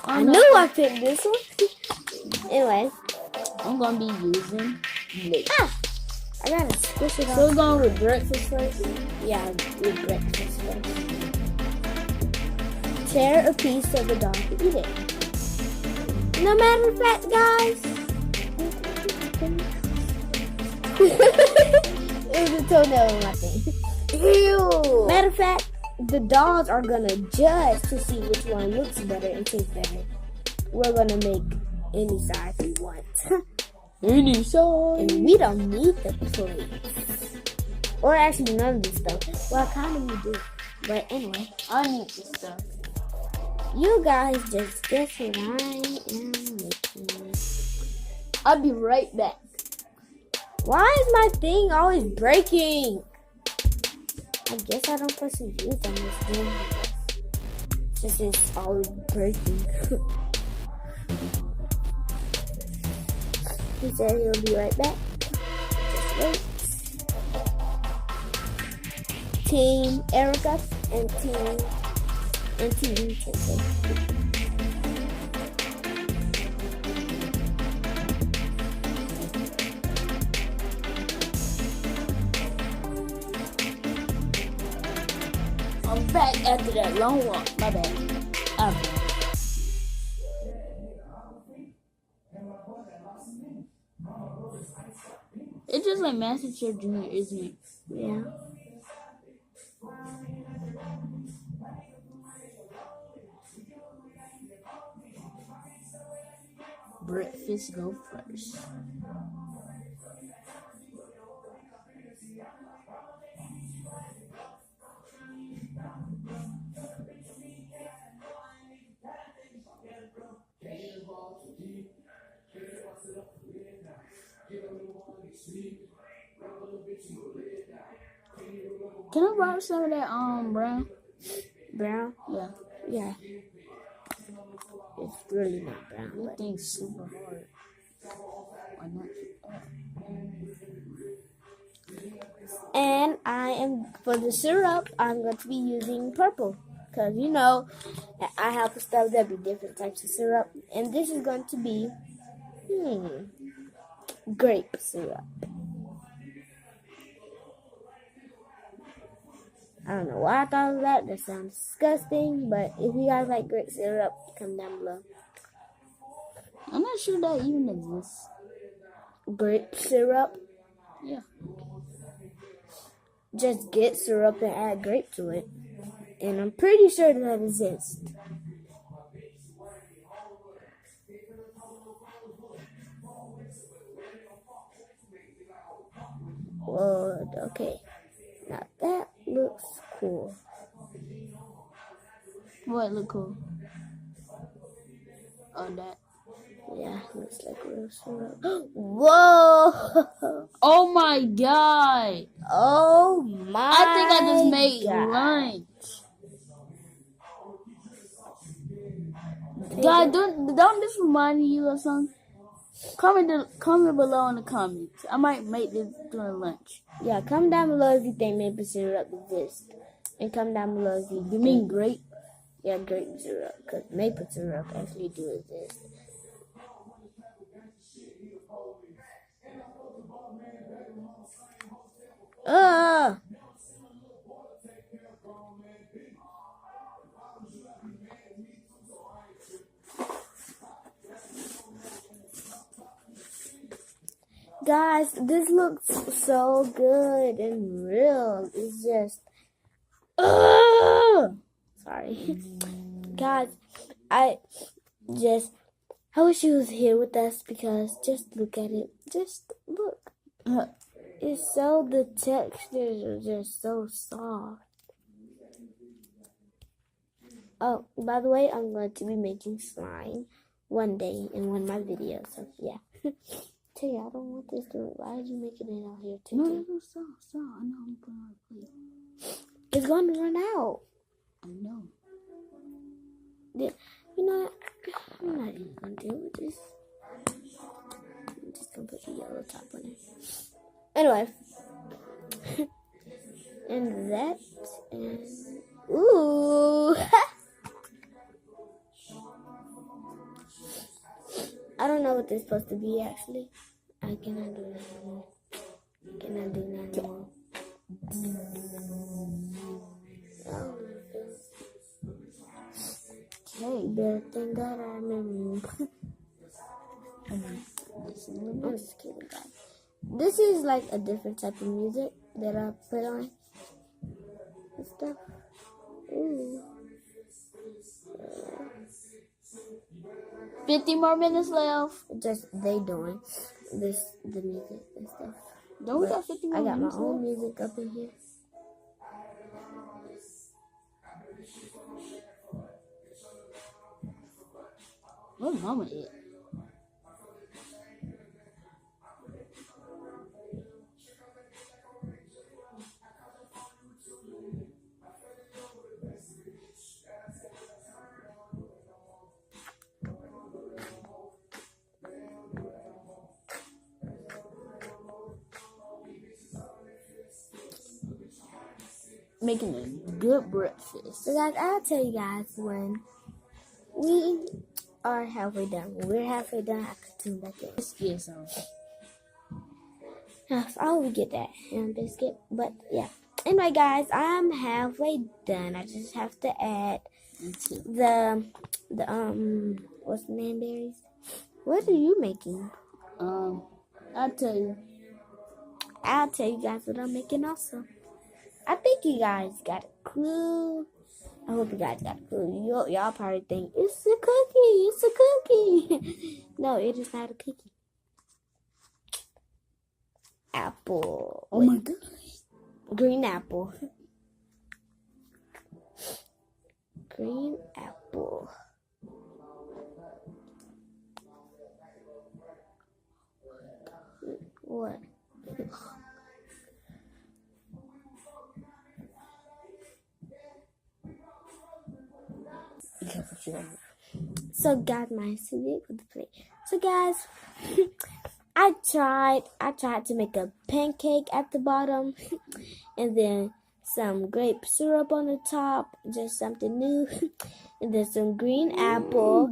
I knew I picked this one. Anyway, I'm gonna be using milk. I gotta squish it off. So we're going with breakfast first? Yeah, with breakfast first. Tear a piece of the dog to eat it. No matter of fact, guys. It was a toenail in my thing. Ew. Matter of fact, the dogs are gonna judge to see which one looks better and tastes better. We're gonna make any size we want. Any size. And we don't need the plates. Or actually none of this stuff. Well, kind of we do. But anyway. I need this stuff. You guys just guess what I am making. I'll be right back. Why is my thing always breaking? I guess I don't put some use on this thing. Since it's always breaking. He said he'll be right back. Just wait. Team Erica and Team Jason. I'm back after that long walk. My bad. It's just like Master Junior, isn't it? Yeah. Breakfast go first. Can I borrow some of that brown? Brown? Yeah. Yeah. It's really not brown. That thing's super hard. Why not? And for the syrup, I'm going to be using purple. Because, you know, I have stuff that be different types of syrup. And this is going to be, grape syrup. I don't know why I thought of that. That sounds disgusting. But if you guys like grape syrup, come down below. I'm not sure that even exists. Grape syrup? Yeah. Just get syrup and add grape to it. And I'm pretty sure that exists. Whoa, okay. Now that looks cool. What look cool? Oh, that. Yeah, looks like real syrup. Whoa! Oh my god! Oh my! I think I just made God. lunch. God, don't this remind you of something? Comment below in the comments. I might make this during lunch. Yeah, comment down below if you think maple syrup exists. And comment down below if you mean grape? Yeah, grape syrup. Because maple syrup actually do exist. Guys, this looks so good and real. It's just, sorry. Guys, I wish you was here with us because just look at it. Just look. It's so, the textures are just so soft. Oh, by the way, I'm going to be making slime one day in one of my videos. So, yeah. Tay, I don't want this to. Why are you making it out here, Tay? No, stop. I know I'm putting on a plate. It's going to run out. I know. You know what? I'm not even going to deal with this. I'm just going to put the yellow top on it. Anyway. And that. And ooh. I don't know what this is supposed to be actually. I cannot do that anymore. Cannot do that anymore. Okay. The thing that I remember. I'm just kidding, guys. This is like a different type of music that I put on and stuff. Ooh. 50 more minutes left. Just they doing the music and stuff. Don't we But got 50 more I got my minutes own left? music up in here. Where mama at? Making a good breakfast. So guys, I'll tell you guys when we are halfway done. When we're halfway done, I could tune back in. Let's get some. I will get that ham biscuit. But yeah. Anyway, guys, I'm halfway done. I just have to add the what's the name berries? What are you making? I'll tell you. I'll tell you guys what I'm making also. I think you guys got a clue. I hope you guys got a clue. Y'all probably think it's a cookie. It's a cookie. No, it is not a cookie. Apple. Oh my god. Green apple. Green apple. What? So guys, my soup for the plate. So guys, I tried to make a pancake at the bottom, and then some grape syrup on the top, just something new, and then some green apple.